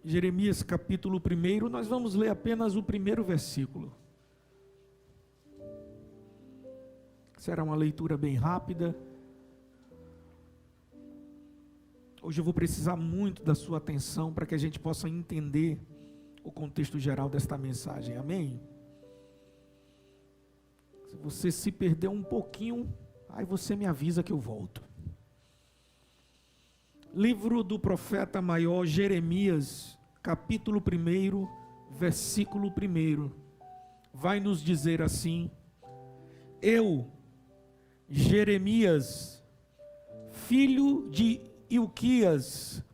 Jeremias capítulo 1, nós vamos ler apenas o primeiro versículo. Será uma leitura bem rápida. Hoje eu vou precisar muito da sua atenção para que a gente possa entender o contexto geral desta mensagem, amém? Se você se perder um pouquinho, aí você me avisa que eu volto. Livro do profeta maior Jeremias, capítulo 1, versículo 1, vai nos dizer assim: eu, Jeremias, filho de Ilquias,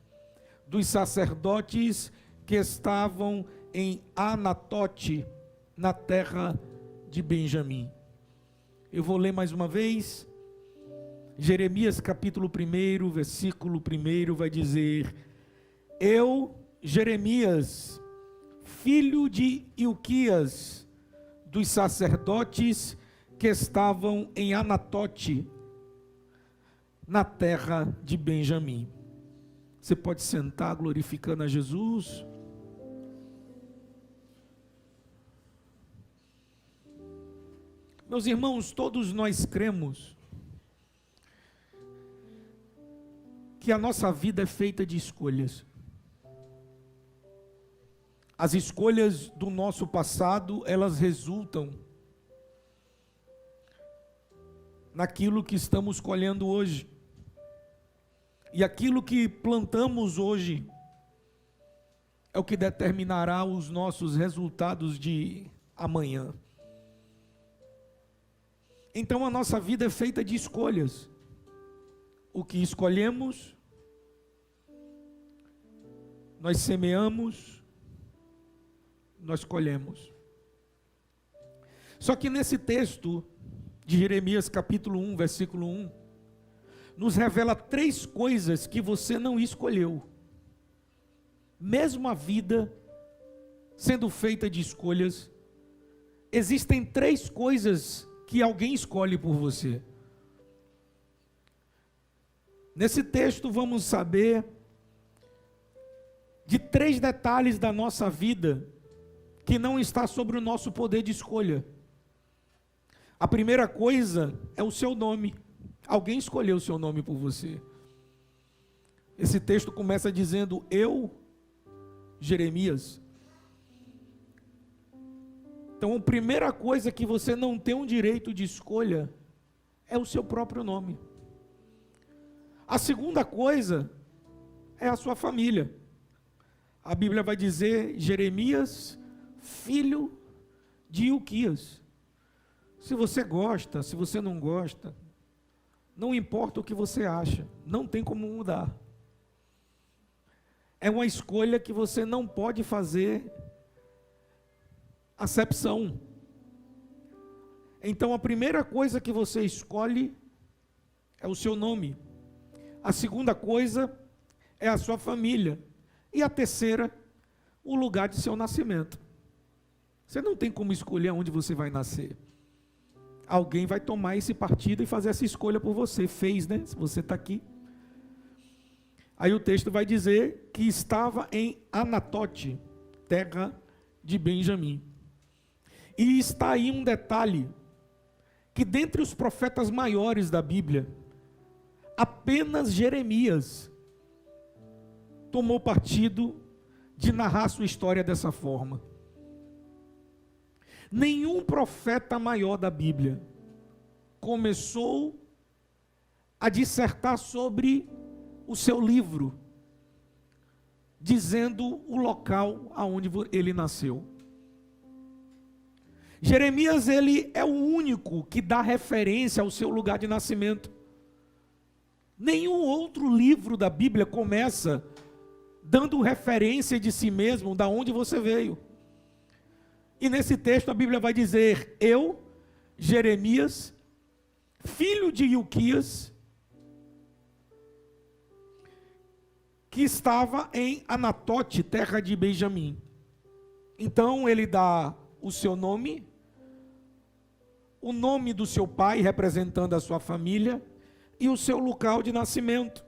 dos sacerdotes que estavam em Anatote, na terra de Benjamim. Eu vou ler mais uma vez. Jeremias capítulo 1, versículo 1 vai dizer: eu, Jeremias, filho de Ilquias, dos sacerdotes que estavam em Anatote, na terra de Benjamim. Você pode sentar glorificando a Jesus. Meus irmãos, todos nós cremos que a nossa vida é feita de escolhas. As escolhas do nosso passado, elas resultam naquilo que estamos colhendo hoje. E aquilo que plantamos hoje é o que determinará os nossos resultados de amanhã. Então a nossa vida é feita de escolhas. O que escolhemos, nós semeamos, nós colhemos. Só que nesse texto de Jeremias capítulo 1, versículo 1, nos revela 3 coisas que você não escolheu. Mesmo a vida sendo feita de escolhas, existem 3 coisas que alguém escolhe por você. Nesse texto vamos saber de 3 detalhes da nossa vida que não está sobre o nosso poder de escolha. A primeira coisa é o seu nome. Alguém escolheu o seu nome por você. Esse texto começa dizendo: eu, Jeremias. Então a primeira coisa que você não tem um direito de escolha é o seu próprio nome. A segunda coisa é a sua família. A Bíblia vai dizer: Jeremias, filho de Ilquias. Se você gosta, se você não gosta, não importa o que você acha, não tem como mudar. É uma escolha que você não pode fazer acepção. Então a primeira coisa que você escolhe é o seu nome. A segunda coisa é a sua família. E a terceira, o lugar de seu nascimento. Você não tem como escolher onde você vai nascer. Alguém vai tomar esse partido e fazer essa escolha por você. Fez, né? Se você está aqui. Aí o texto vai dizer que estava em Anatote, terra de Benjamim. E está aí um detalhe, que dentre os profetas maiores da Bíblia, apenas Jeremias tomou partido de narrar sua história dessa forma. Nenhum profeta maior da Bíblia começou a dissertar sobre o seu livro, dizendo o local aonde ele nasceu. Jeremias, ele é o único que dá referência ao seu lugar de nascimento. Nenhum outro livro da Bíblia começa dando referência de si mesmo, da onde você veio. E nesse texto a Bíblia vai dizer: eu, Jeremias, filho de Ilquias, que estava em Anatote, terra de Benjamim. Então ele dá o seu nome, o nome do seu pai, representando a sua família, e o seu local de nascimento.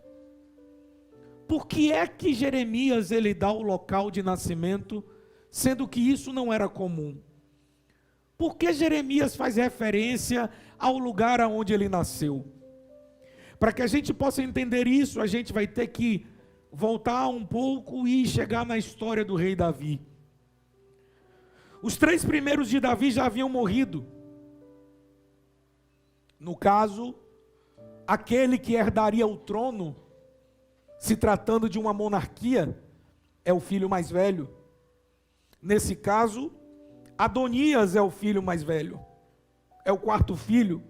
Por que é que Jeremias ele dá o local de nascimento, sendo que isso não era comum? Por que Jeremias faz referência ao lugar aonde ele nasceu? Para que a gente possa entender isso, a gente vai ter que voltar um pouco e chegar na história do rei Davi. Os 3 primeiros de Davi já haviam morrido. No caso, aquele que herdaria o trono, se tratando de uma monarquia, é o filho mais velho. Nesse caso, Adonias é o filho mais velho, é o 4º filho.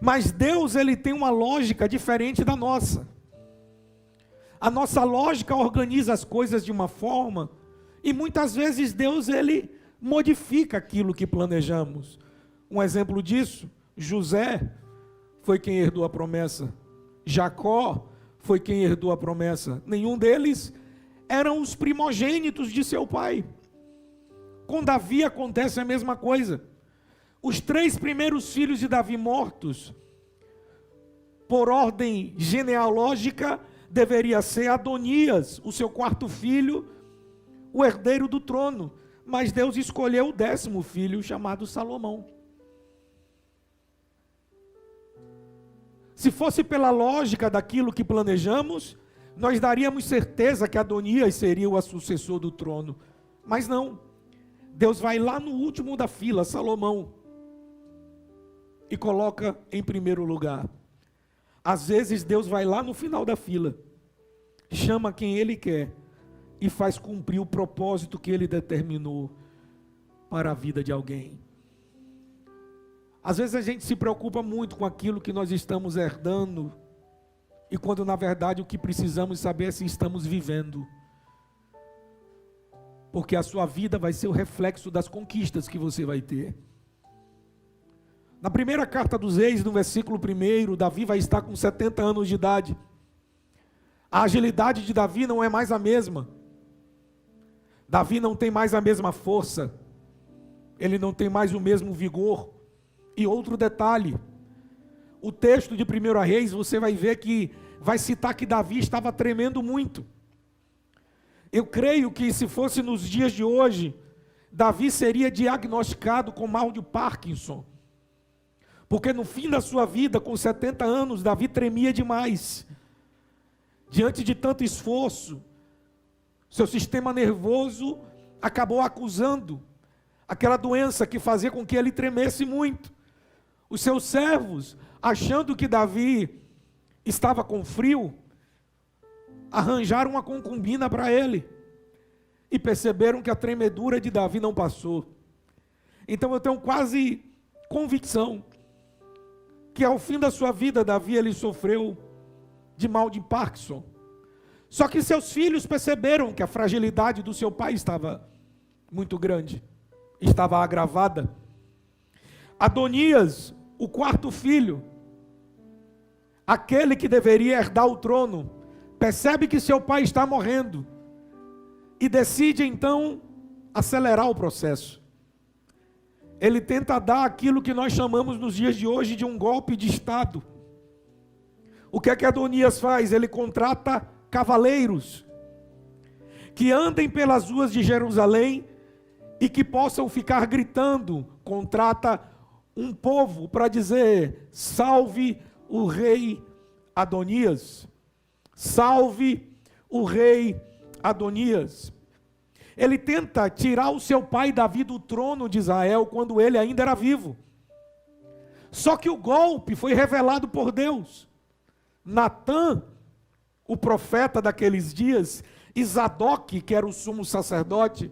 Mas Deus, ele tem uma lógica diferente da nossa. A nossa lógica organiza as coisas de uma forma, e muitas vezes Deus, ele modifica aquilo que planejamos. Um exemplo disso, José foi quem herdou a promessa. Jacó foi quem herdou a promessa. Nenhum deles eram os primogênitos de seu pai. Com Davi acontece a mesma coisa. Os 3 primeiros filhos de Davi mortos, por ordem genealógica, deveria ser Adonias, o seu 4º filho, o herdeiro do trono. Mas Deus escolheu o 10º filho, chamado Salomão. Se fosse pela lógica daquilo que planejamos, nós daríamos certeza que Adonias seria o sucessor do trono. Mas não. Deus vai lá no último da fila, Salomão, e coloca em primeiro lugar. Às vezes Deus vai lá no final da fila, chama quem Ele quer e faz cumprir o propósito que Ele determinou para a vida de alguém. Às vezes a gente se preocupa muito com aquilo que nós estamos herdando, e quando na verdade o que precisamos saber é se estamos vivendo. Porque a sua vida vai ser o reflexo das conquistas que você vai ter. Na primeira carta dos Reis, no versículo 1, Davi vai estar com 70 anos de idade. A agilidade de Davi não é mais a mesma. Davi não tem mais a mesma força. Ele não tem mais o mesmo vigor. E outro detalhe, o texto de 1 Reis, você vai ver que vai citar que Davi estava tremendo muito. Eu creio que se fosse nos dias de hoje, Davi seria diagnosticado com mal de Parkinson. Porque no fim da sua vida, com 70 anos, Davi tremia demais. Diante de tanto esforço, seu sistema nervoso acabou acusando aquela doença que fazia com que ele tremesse muito. Os seus servos, achando que Davi estava com frio, arranjaram uma concubina para ele e perceberam que a tremedura de Davi não passou. Então eu tenho quase convicção que ao fim da sua vida, Davi ele sofreu de mal de Parkinson. Só que seus filhos perceberam que a fragilidade do seu pai estava muito grande, estava agravada. Adonias, o 4º filho, aquele que deveria herdar o trono, percebe que seu pai está morrendo e decide então acelerar o processo. Ele tenta dar aquilo que nós chamamos nos dias de hoje de um golpe de Estado. O que é que Adonias faz? Ele contrata cavaleiros que andem pelas ruas de Jerusalém e que possam ficar gritando. Contrata um povo para dizer: salve o rei Adonias, salve o rei Adonias. Ele tenta tirar o seu pai Davi do trono de Israel quando ele ainda era vivo. Só que o golpe foi revelado por Deus. Natã, o profeta daqueles dias, e Zadok, que era o sumo sacerdote,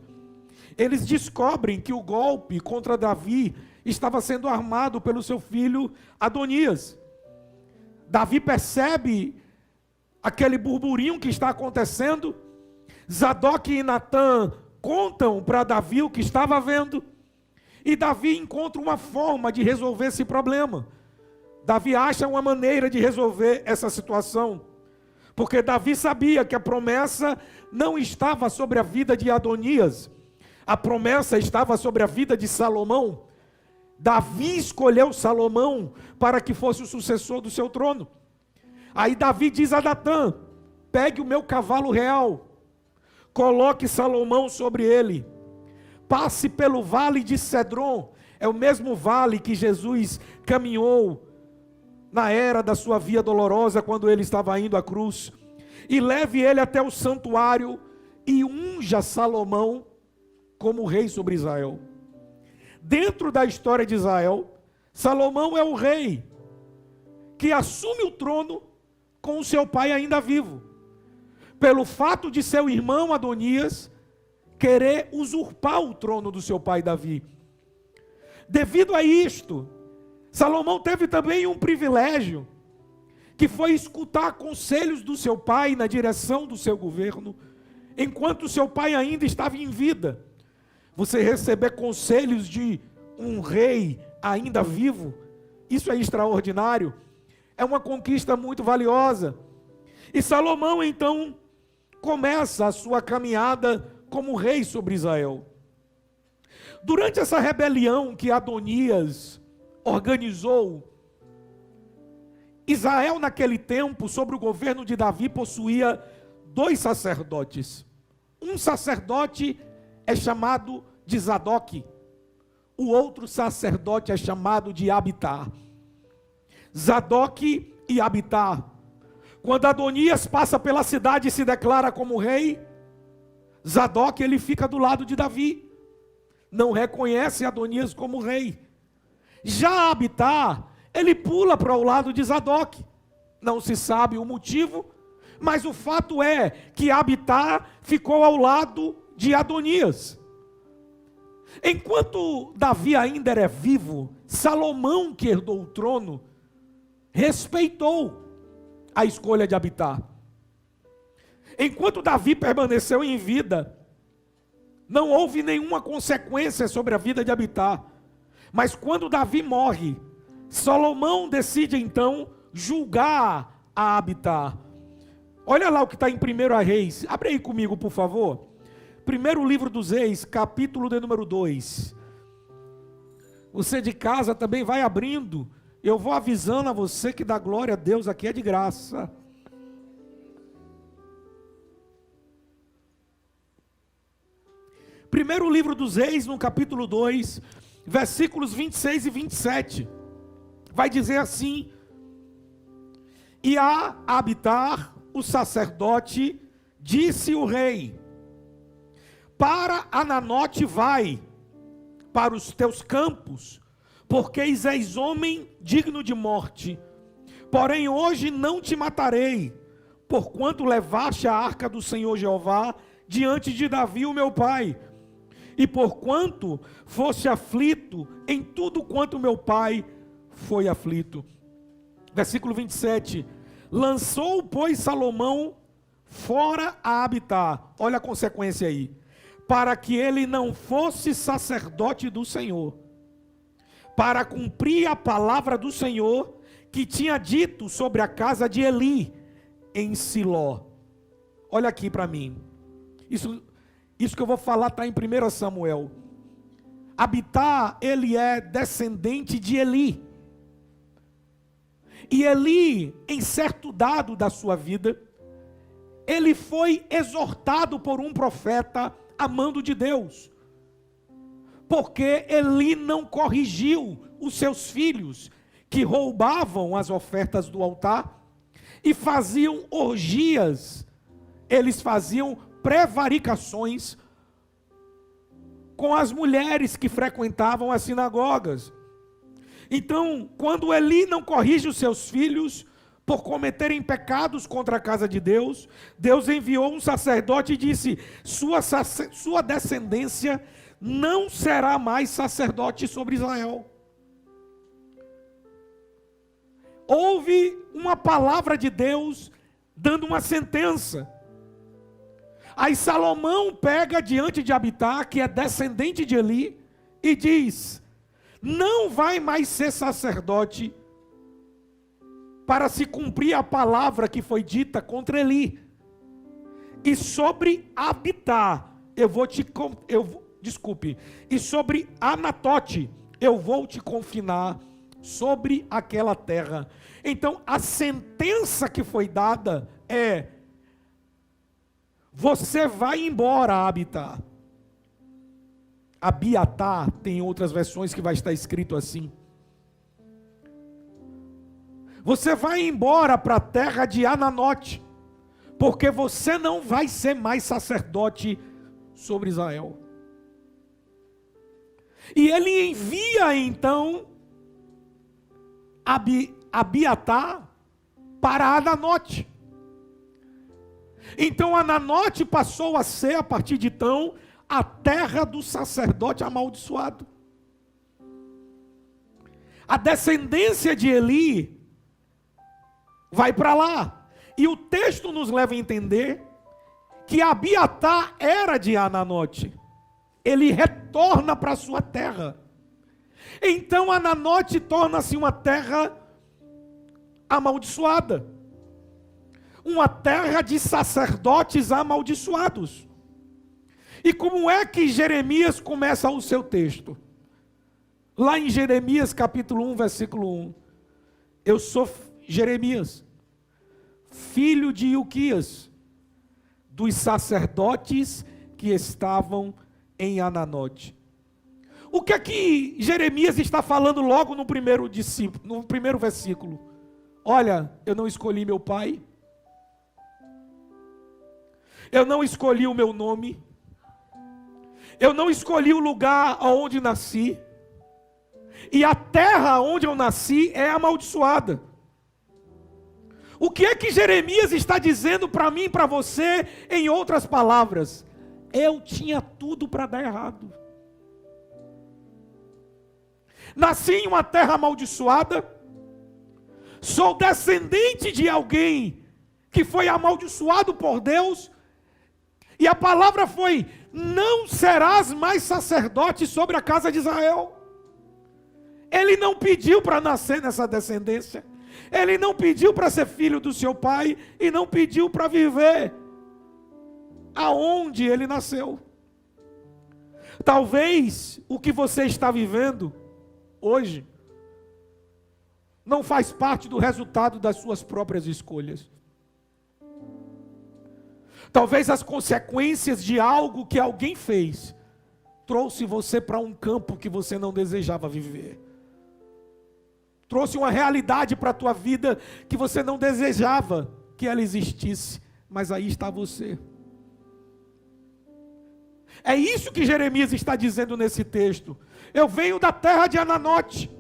eles descobrem que o golpe contra Davi estava sendo armado pelo seu filho Adonias. Davi percebe aquele burburinho que está acontecendo. Zadok e Natã contam para Davi o que estava vendo. E Davi encontra uma forma de resolver esse problema. Davi acha uma maneira de resolver essa situação. Porque Davi sabia que a promessa não estava sobre a vida de Adonias. A promessa estava sobre a vida de Salomão. Davi escolheu Salomão para que fosse o sucessor do seu trono. Aí Davi diz a Natã: pegue o meu cavalo real, coloque Salomão sobre ele, passe pelo vale de Cedron, é o mesmo vale que Jesus caminhou na era da sua via dolorosa, quando ele estava indo à cruz, e leve ele até o santuário, e unja Salomão como rei sobre Israel. Dentro da história de Israel, Salomão é o rei que assume o trono com o seu pai ainda vivo, pelo fato de seu irmão Adonias querer usurpar o trono do seu pai Davi. Devido a isto, Salomão teve também um privilégio, que foi escutar conselhos do seu pai na direção do seu governo, enquanto seu pai ainda estava em vida. Você receber conselhos de um rei ainda vivo, isso é extraordinário, é uma conquista muito valiosa. E Salomão então começa a sua caminhada como rei sobre Israel. Durante essa rebelião que Adonias organizou, Israel naquele tempo, sob o governo de Davi, possuía 2 sacerdotes. Um sacerdote é chamado de Zadok, o outro sacerdote é chamado de Abitar. Zadok e Abitar. Quando Adonias passa pela cidade e se declara como rei, Zadok ele fica do lado de Davi, não reconhece Adonias como rei. Já Abitar, ele pula para o lado de Zadok, não se sabe o motivo, mas o fato é que Abitar ficou ao lado de Adonias. Enquanto Davi ainda era vivo, Salomão, que herdou o trono, respeitou a escolha de Abitar. Enquanto Davi permaneceu em vida, não houve nenhuma consequência sobre a vida de Abitar. Mas quando Davi morre, Salomão decide então julgar a Abitar. Olha lá o que está em 1 Reis, abre aí comigo por favor. Primeiro livro dos Reis, capítulo de número 2. Você de casa também vai abrindo. Eu vou avisando a você que dá glória a Deus aqui é de graça. Primeiro livro dos Reis, no capítulo 2, versículos 26 e 27. Vai dizer assim: E a Abitar, o sacerdote, disse o rei: Para Ananote vai, para os teus campos, porque és homem digno de morte. Porém hoje não te matarei, porquanto levaste a arca do Senhor Jeová diante de Davi o meu pai, e porquanto foste aflito em tudo quanto meu pai foi aflito. Versículo 27. Lançou, pois, Salomão fora a Abitar. Olha a consequência aí. Para que ele não fosse sacerdote do Senhor, para cumprir a palavra do Senhor, que tinha dito sobre a casa de Eli, em Siló. Olha aqui para mim. Isso que eu vou falar está em 1 Samuel. Abitar, ele é descendente de Eli. E Eli, em certo dado da sua vida, ele foi exortado por um profeta amando de Deus, porque Eli não corrigiu os seus filhos, que roubavam as ofertas do altar, e faziam orgias, eles faziam prevaricações com as mulheres que frequentavam as sinagogas. Então, quando Eli não corrige os seus filhos por cometerem pecados contra a casa de Deus, Deus enviou um sacerdote e disse: sua descendência não será mais sacerdote sobre Israel. Houve uma palavra de Deus dando uma sentença. Aí Salomão pega diante de Abitar, que é descendente de Eli, e diz: não vai mais ser sacerdote para se cumprir a palavra que foi dita contra Eli. E sobre Abitar, e sobre Anatote, eu vou te confinar sobre aquela terra. Então, a sentença que foi dada é: você vai embora, Abiatar. Abiatar, tem outras versões que vai estar escrito assim. Você vai embora para a terra de Ananote, porque você não vai ser mais sacerdote sobre Israel. E ele envia então Abiatar para Ananote. Então Ananote passou a ser, a partir de então, a terra do sacerdote amaldiçoado. A descendência de Eli vai para lá. E o texto nos leva a entender que Abiatar era de Ananote. Ele retorna para a sua terra. Então Ananote torna-se uma terra amaldiçoada. Uma terra de sacerdotes amaldiçoados. E como é que Jeremias começa o seu texto? Lá em Jeremias capítulo 1, versículo 1. Eu sou Jeremias, filho de Ilquias, dos sacerdotes que estavam em Ananote. O que é que Jeremias está falando logo no primeiro versículo? Olha, eu não escolhi meu pai, eu não escolhi o meu nome, eu não escolhi o lugar onde nasci, e a terra onde eu nasci é amaldiçoada. O que é que Jeremias está dizendo para mim e para você, em outras palavras? Eu tinha tudo para dar errado. Nasci em uma terra amaldiçoada, sou descendente de alguém que foi amaldiçoado por Deus, e a palavra foi: não serás mais sacerdote sobre a casa de Israel. Ele não pediu para nascer nessa descendência, ele não pediu para ser filho do seu pai, e não pediu para viver aonde ele nasceu. Talvez o que você está vivendo hoje não faz parte do resultado das suas próprias escolhas. Talvez as consequências de algo que alguém fez trouxe você para um campo que você não desejava viver. Trouxe uma realidade para a tua vida que você não desejava que ela existisse, mas aí está você. É isso que Jeremias está dizendo nesse texto. Eu venho da terra de Ananote,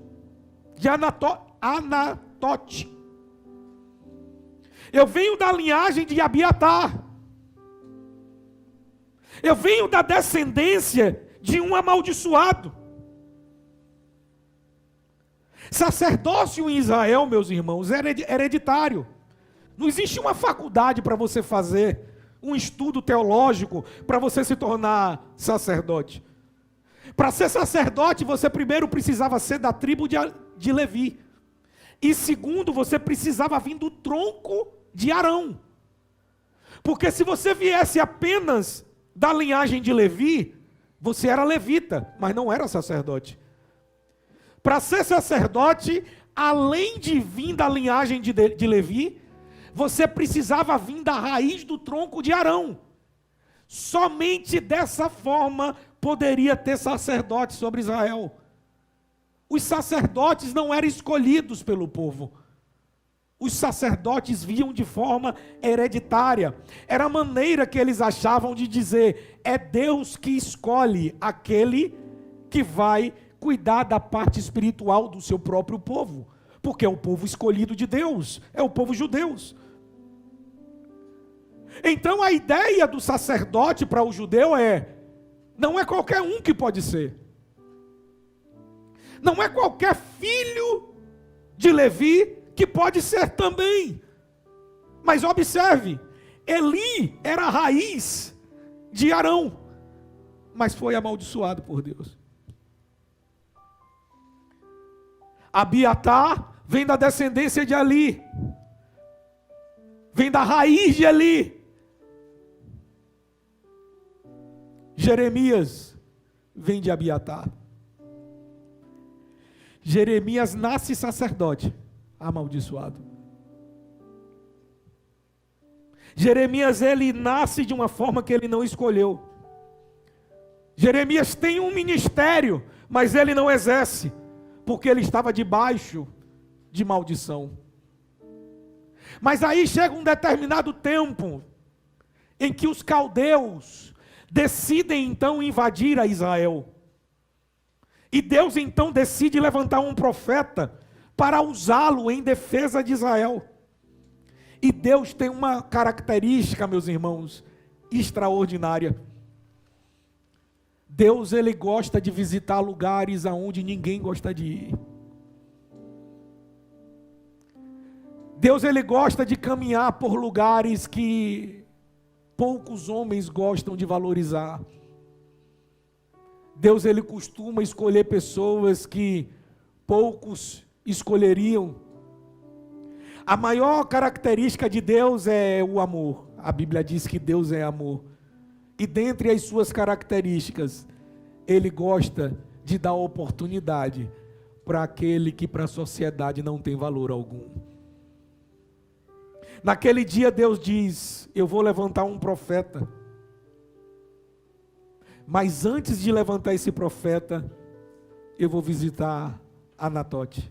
Anatote. Eu venho da linhagem de Abiatar. Eu venho da descendência de um amaldiçoado. Sacerdócio em Israel, meus irmãos, é hereditário. Não existe uma faculdade para você fazer, um estudo teológico para você se tornar sacerdote. Para ser sacerdote, você primeiro precisava ser da tribo de Levi. E segundo, você precisava vir do tronco de Arão. Porque se você viesse apenas da linhagem de Levi, você era levita, mas não era sacerdote. Para ser sacerdote, além de vir da linhagem de Levi, você precisava vir da raiz do tronco de Arão. Somente dessa forma poderia ter sacerdote sobre Israel. Os sacerdotes não eram escolhidos pelo povo. Os sacerdotes vinham de forma hereditária. Era a maneira que eles achavam de dizer: é Deus que escolhe aquele que vai cuidar da parte espiritual do seu próprio povo. Porque é o povo escolhido de Deus, é o povo judeu. Então a ideia do sacerdote para o judeu não é qualquer um que pode ser. Não é qualquer filho de Levi que pode ser também. Mas observe, Eli era a raiz de Arão, mas foi amaldiçoado por Deus. Abiatar vem da descendência de Eli, vem da raiz de Eli. Jeremias vem de Abiatar. Jeremias nasce sacerdote, amaldiçoado. Jeremias, ele nasce de uma forma que ele não escolheu. Jeremias tem um ministério, mas ele não exerce, porque ele estava debaixo de maldição. Mas aí chega um determinado tempo, em que os caldeus decidem então invadir a Israel. E Deus então decide levantar um profeta para usá-lo em defesa de Israel. E Deus tem uma característica, meus irmãos, extraordinária. Deus, ele gosta de visitar lugares aonde ninguém gosta de ir. Deus, ele gosta de caminhar por lugares que poucos homens gostam de valorizar. Deus, ele costuma escolher pessoas que poucos escolheriam. A maior característica de Deus é o amor. A Bíblia diz que Deus é amor. E dentre as suas características, ele gosta de dar oportunidade para aquele que para a sociedade não tem valor algum. Naquele dia Deus diz: eu vou levantar um profeta. Mas antes de levantar esse profeta, eu vou visitar Anatote.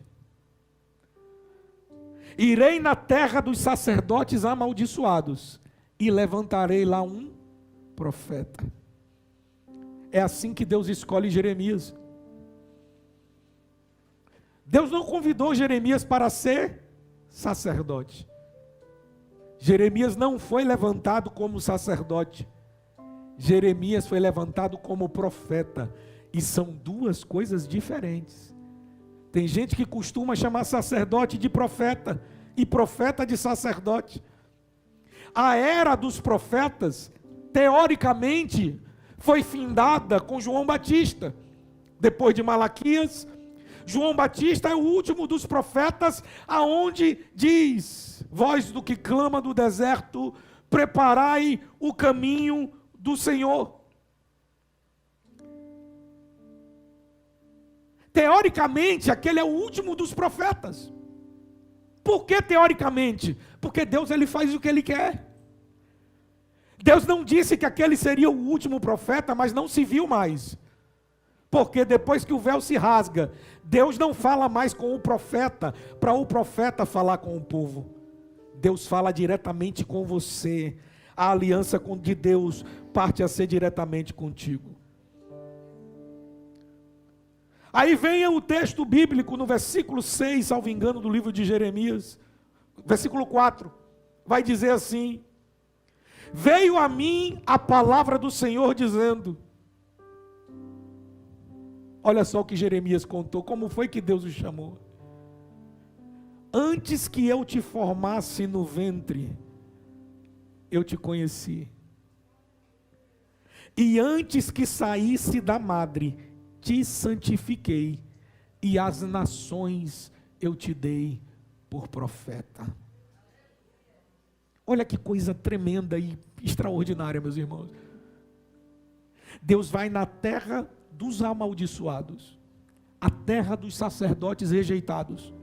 Irei na terra dos sacerdotes amaldiçoados e levantarei lá um profeta. É assim que Deus escolhe Jeremias. Deus não convidou Jeremias para ser sacerdote. Jeremias não foi levantado como sacerdote. Jeremias foi levantado como profeta. E são duas coisas diferentes. Tem gente que costuma chamar sacerdote de profeta e profeta de sacerdote. A era dos profetas, teoricamente, foi findada com João Batista. Depois de Malaquias, João Batista é o último dos profetas, aonde diz: voz do que clama do deserto, preparai o caminho do Senhor. Teoricamente, aquele é o último dos profetas. Por que teoricamente? Porque Deus, ele faz o que ele quer. Deus não disse que aquele seria o último profeta, mas não se viu mais. Porque depois que o véu se rasga, Deus não fala mais com o profeta, para o profeta falar com o povo. Deus fala diretamente com você. A aliança de Deus parte a ser diretamente contigo. Aí vem o texto bíblico no versículo 6, salvo engano, do livro de Jeremias, versículo 4, vai dizer assim: veio a mim a palavra do Senhor dizendo. Olha só o que Jeremias contou, como foi que Deus o chamou. Antes que eu te formasse no ventre, eu te conheci. E antes que saísse da madre, te santifiquei, e as nações eu te dei por profeta. Olha que coisa tremenda e extraordinária, meus irmãos. Deus vai na terra dos amaldiçoados, a terra dos sacerdotes rejeitados.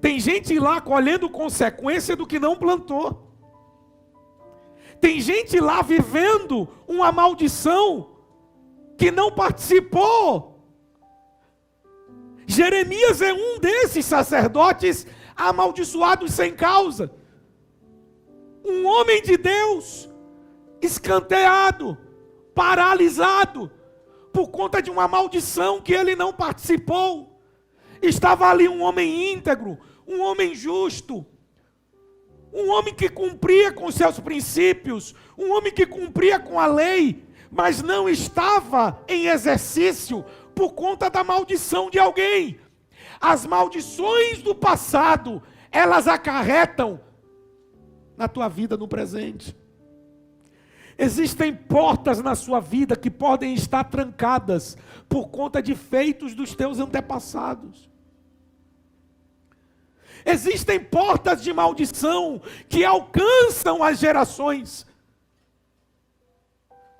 Tem gente lá colhendo consequência do que não plantou. Tem gente lá vivendo uma maldição que não participou. Jeremias é um desses sacerdotes amaldiçoados sem causa. Um homem de Deus, escanteado, paralisado, por conta de uma maldição que ele não participou. Estava ali um homem íntegro, um homem justo, um homem que cumpria com seus princípios, um homem que cumpria com a lei, mas não estava em exercício por conta da maldição de alguém. As maldições do passado, elas acarretam na tua vida no presente. Existem portas na sua vida que podem estar trancadas por conta de feitos dos teus antepassados. Existem portas de maldição que alcançam as gerações.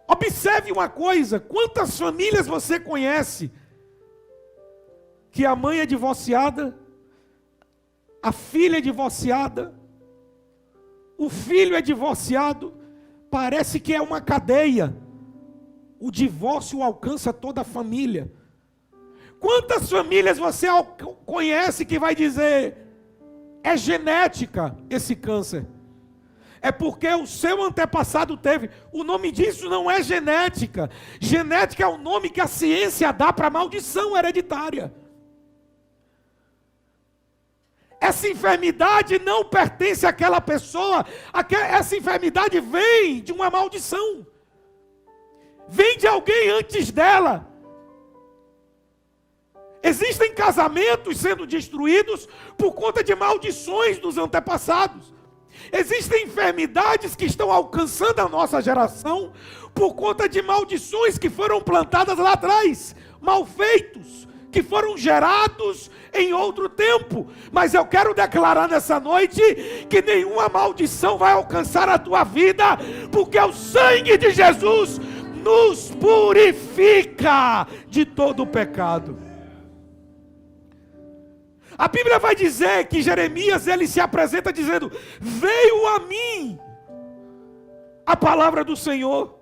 Observe uma coisa: quantas famílias você conhece que a mãe é divorciada, a filha é divorciada, o filho é divorciado, parece que é uma cadeia. O divórcio alcança toda a família. Quantas famílias você conhece que vai dizer, é genética esse câncer? É porque o seu antepassado teve. O nome disso não é genética. Genética é o nome que a ciência dá para a maldição hereditária. Essa enfermidade não pertence àquela pessoa. Essa enfermidade vem de uma maldição. Vem de alguém antes dela. Existem casamentos sendo destruídos por conta de maldições dos antepassados. Existem enfermidades que estão alcançando a nossa geração por conta de maldições que foram plantadas lá atrás, malfeitos, que foram gerados em outro tempo. Mas eu quero declarar nessa noite que nenhuma maldição vai alcançar a tua vida, porque o sangue de Jesus nos purifica de todo o pecado. A Bíblia vai dizer que Jeremias, ele se apresenta dizendo, veio a mim a palavra do Senhor.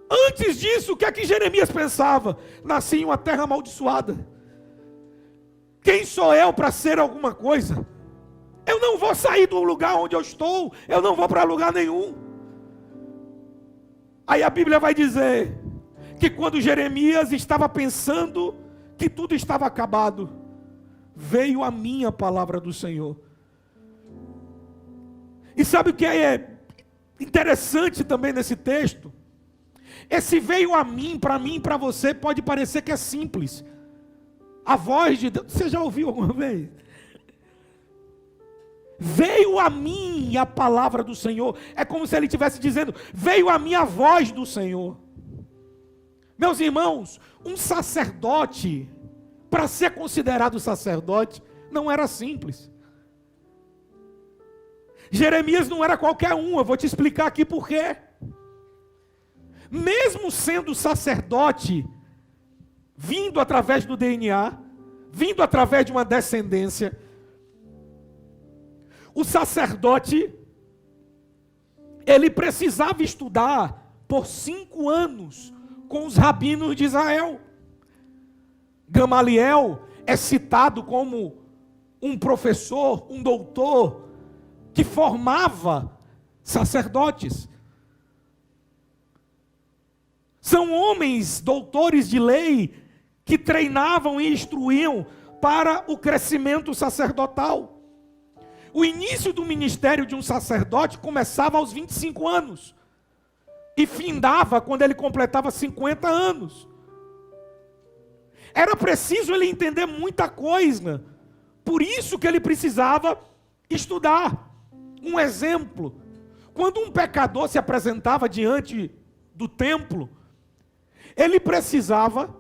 Antes disso, o que é que Jeremias pensava? Nasci em uma terra amaldiçoada. Quem sou eu para ser alguma coisa? Eu não vou sair do lugar onde eu estou, eu não vou para lugar nenhum. Aí a Bíblia vai dizer que quando Jeremias estava pensando que tudo estava acabado, veio a mim a palavra do Senhor. E sabe o que é interessante também nesse texto? Esse veio a mim, para você, pode parecer que é simples. A voz de Deus, você já ouviu alguma vez? Veio a mim a palavra do Senhor. É como se ele estivesse dizendo, veio a mim a voz do Senhor. Meus irmãos, um sacerdote, para ser considerado sacerdote, não era simples. Jeremias não era qualquer um, eu vou te explicar aqui por quê. Mesmo sendo sacerdote, vindo através do DNA, vindo através de uma descendência, o sacerdote, ele precisava estudar por 5 anos com os rabinos de Israel. Gamaliel é citado como um professor, um doutor, que formava sacerdotes. São homens, doutores de lei, que treinavam e instruíam para o crescimento sacerdotal. O início do ministério de um sacerdote começava aos 25 anos. E findava quando ele completava 50 anos. Era preciso ele entender muita coisa. Por isso que ele precisava estudar. Um exemplo. Quando um pecador se apresentava diante do templo, ele precisava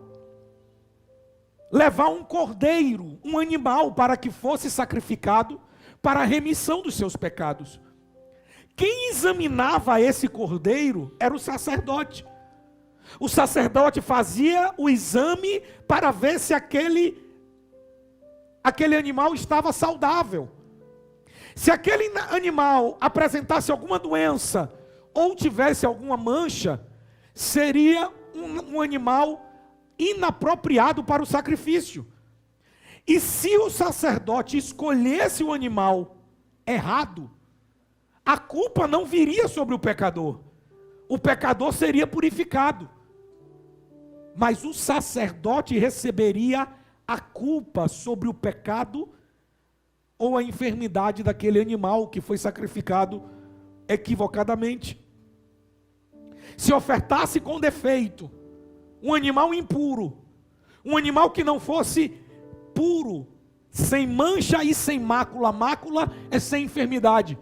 levar um cordeiro, um animal, para que fosse sacrificado para a remissão dos seus pecados. Quem examinava esse cordeiro era o sacerdote. O sacerdote fazia o exame para ver se aquele animal estava saudável. Se aquele animal apresentasse alguma doença ou tivesse alguma mancha, seria um animal inapropriado para o sacrifício. E se o sacerdote escolhesse o animal errado, a culpa não viria sobre o pecador. O pecador seria purificado. Mas o sacerdote receberia a culpa sobre o pecado ou a enfermidade daquele animal que foi sacrificado equivocadamente. Se ofertasse com defeito um animal impuro, um animal que não fosse puro, sem mancha e sem mácula, mácula é sem enfermidade,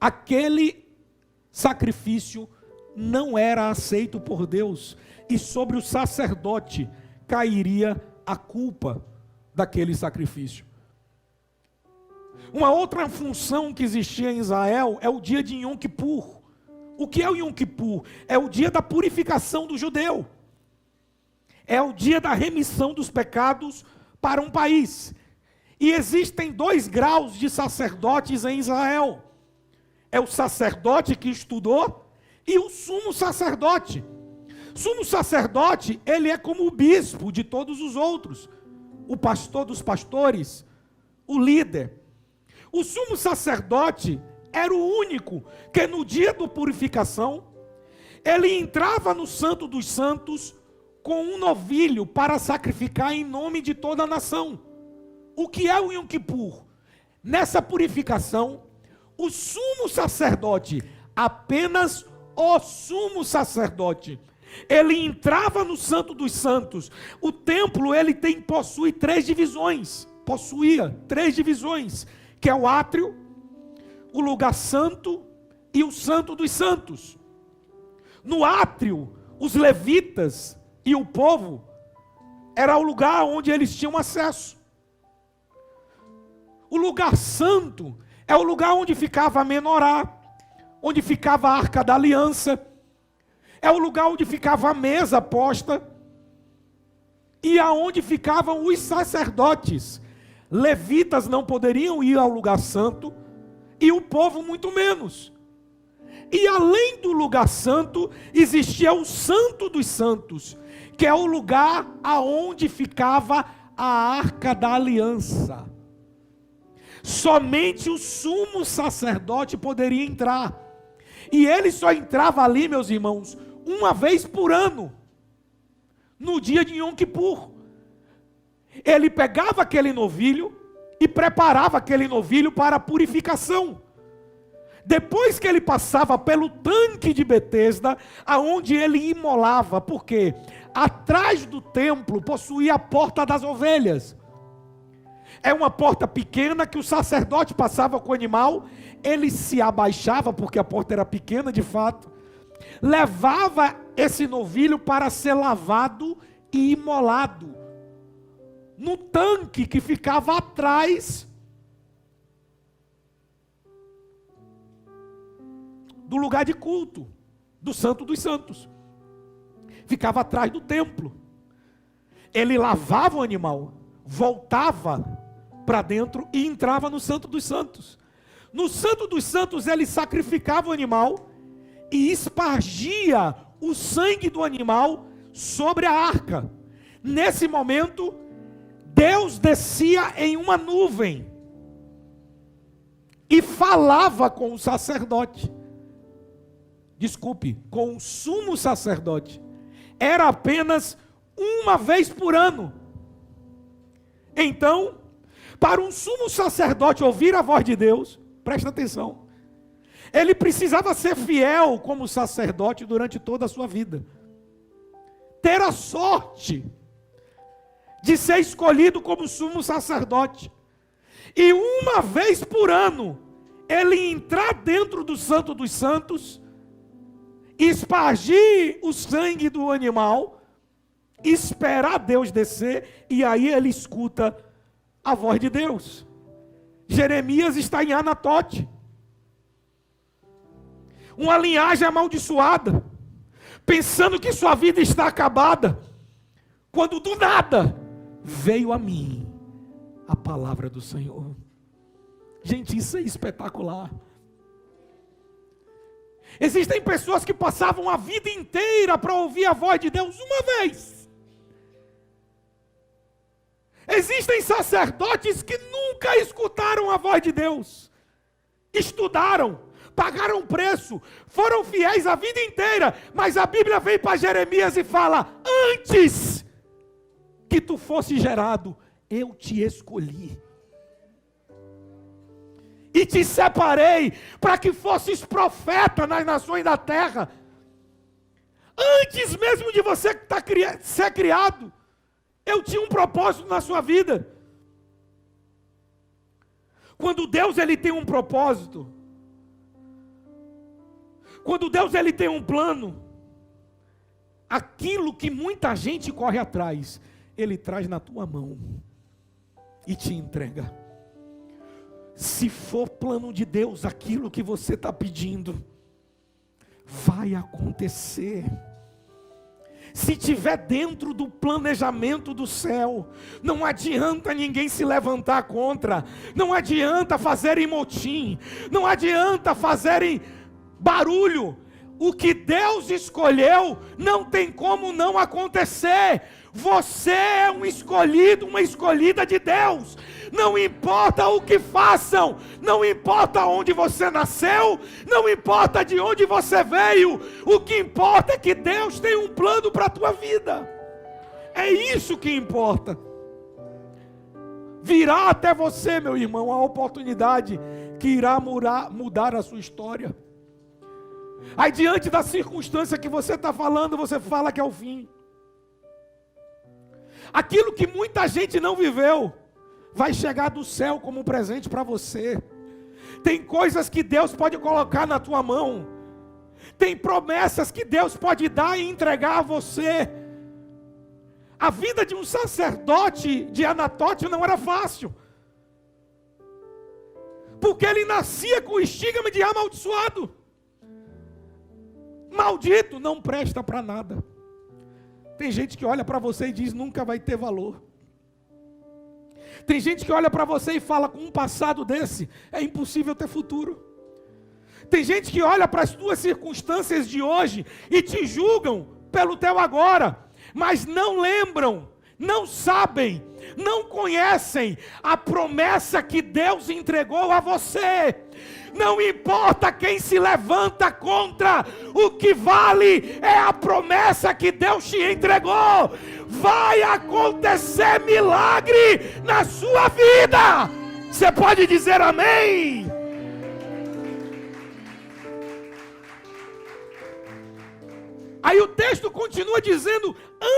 aquele sacrifício não era aceito por Deus, e sobre o sacerdote cairia a culpa daquele sacrifício. Uma outra função que existia em Israel é o dia de Yom Kippur. O que é o Yom Kippur? É o dia da purificação do judeu. É o dia da remissão dos pecados para um país. E existem 2 graus de sacerdotes em Israel. É o sacerdote que estudou e o sumo sacerdote. Sumo sacerdote, ele é como o bispo de todos os outros, o pastor dos pastores, o líder. O sumo sacerdote era o único que no dia da purificação, ele entrava no Santo dos Santos com um novilho para sacrificar em nome de toda a nação. O que é o Yom Kippur? Nessa purificação, o sumo sacerdote, apenas o sumo sacerdote, ele entrava no Santo dos Santos. O templo, possui 3 divisões, possuía 3 divisões, que é o átrio, o lugar santo e o Santo dos Santos. No átrio, os levitas e o povo, era o lugar onde eles tinham acesso. O lugar santo é o lugar onde ficava a menorá, onde ficava a arca da aliança, é o lugar onde ficava a mesa posta, e aonde ficavam os sacerdotes. Levitas não poderiam ir ao lugar santo, e o povo muito menos. E além do lugar santo, existia o Santo dos Santos, que é o lugar aonde ficava a arca da aliança. Somente o sumo sacerdote poderia entrar. E ele só entrava ali, meus irmãos, uma vez por ano, no dia de Yom Kippur. Ele pegava aquele novilho e preparava aquele novilho para a purificação. Depois que ele passava pelo tanque de Betesda, aonde ele imolava, porque atrás do templo possuía a porta das ovelhas. É uma porta pequena que o sacerdote passava com o animal, ele se abaixava, porque a porta era pequena de fato, levava esse novilho para ser lavado e imolado no tanque que ficava atrás do lugar de culto, do Santo dos Santos. Ficava atrás do templo. Ele lavava o animal, voltava para dentro e entrava no Santo dos Santos. No Santo dos Santos ele sacrificava o animal e espargia o sangue do animal sobre a arca. Nesse momento, Deus descia em uma nuvem e falava com o sacerdote. Desculpe, com o sumo sacerdote. Era apenas uma vez por ano. Então, para um sumo sacerdote ouvir a voz de Deus, presta atenção, ele precisava ser fiel como sacerdote durante toda a sua vida. Ter a sorte de ser escolhido como sumo sacerdote. E uma vez por ano, ele entrar dentro do Santo dos Santos, espargir o sangue do animal, esperar Deus descer, e aí ele escuta a voz de Deus. Jeremias está em Anatote, uma linhagem amaldiçoada, pensando que sua vida está acabada, quando do nada veio a mim a palavra do Senhor. Gente, isso é espetacular. Existem pessoas que passavam a vida inteira para ouvir a voz de Deus uma vez. Existem sacerdotes que nunca escutaram a voz de Deus. Estudaram, pagaram preço, foram fiéis a vida inteira, mas a Bíblia vem para Jeremias e fala: antes que tu fosse gerado, eu te escolhi. E te separei para que fosses profeta nas nações da terra. Antes mesmo de você ser criado, eu tinha um propósito na sua vida. Quando Deus ele tem um propósito, quando Deus ele tem um plano, aquilo que muita gente corre atrás, Ele traz na tua mão e te entrega. Se for plano de Deus, aquilo que você está pedindo, vai acontecer. se tiver dentro do planejamento do céu, não adianta ninguém se levantar contra, não adianta fazerem motim, não adianta fazerem barulho. O que Deus escolheu não tem como não acontecer. Você é um escolhido, uma escolhida de Deus. Não importa o que façam, não importa onde você nasceu, não importa de onde você veio, o que importa é que Deus tem um plano para a tua vida. É isso que importa. Virá até você, meu irmão, a oportunidade que irá mudar a sua história. Aí diante da circunstância que você está falando, você fala que é o fim. Aquilo que muita gente não viveu, vai chegar do céu como um presente para você. Tem coisas que Deus pode colocar na tua mão. Tem promessas que Deus pode dar e entregar a você. A vida de um sacerdote de Anatote não era fácil. Porque ele nascia com o estigma de amaldiçoado. Maldito, não presta para nada. Tem gente que olha para você e diz, nunca vai ter valor. Tem gente que olha para você e fala, com um passado desse, é impossível ter futuro. Tem gente que olha para as tuas circunstâncias de hoje e te julgam pelo teu agora, mas não lembram, não sabem, não conhecem a promessa que Deus entregou a você. Não importa quem se levanta contra, o que vale é a promessa que Deus te entregou. Vai acontecer milagre na sua vida. Você pode dizer amém? Aí o texto continua dizendo,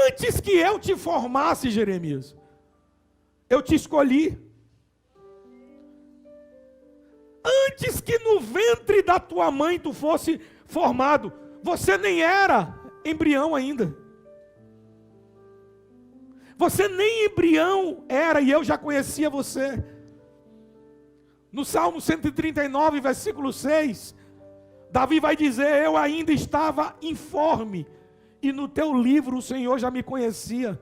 antes que eu te formasse, Jeremias, eu te escolhi. Antes que no ventre da tua mãe tu fosse formado, você nem era embrião ainda. Você nem embrião era e eu já conhecia você. No Salmo 139, versículo 6, Davi vai dizer, eu ainda estava informe, e no teu livro o Senhor já me conhecia.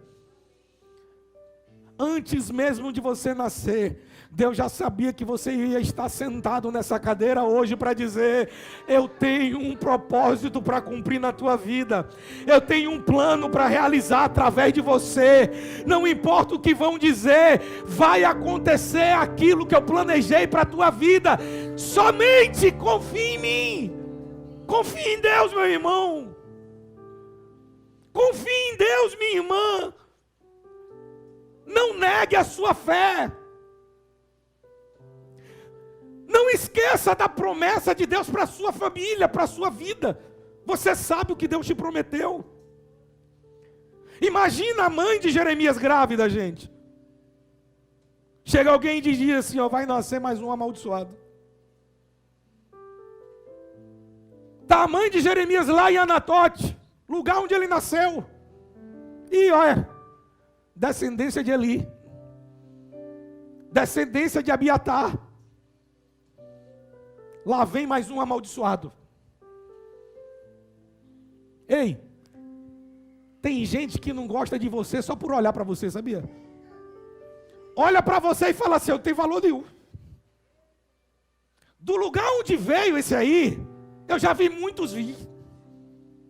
Antes mesmo de você nascer, Deus já sabia que você ia estar sentado nessa cadeira hoje para dizer, eu tenho um propósito para cumprir na tua vida, eu tenho um plano para realizar através de você, não importa o que vão dizer, vai acontecer aquilo que eu planejei para a tua vida, somente confie em mim, confie em Deus, meu irmão, confie em Deus, minha irmã, não negue a sua fé. Não esqueça da promessa de Deus para a sua família, para a sua vida. Você sabe o que Deus te prometeu. Imagina a mãe de Jeremias grávida, gente. Chega alguém e diz assim, ó, vai nascer mais um amaldiçoado. Está a mãe de Jeremias lá em Anatote, lugar onde ele nasceu. E olha, descendência de Eli, descendência de Abiatar. Lá vem mais um amaldiçoado. Ei, tem gente que não gosta de você só por olhar para você, sabia? Olha para você e fala assim, eu não tenho valor nenhum. Do lugar onde veio esse aí, eu já vi muitos vir.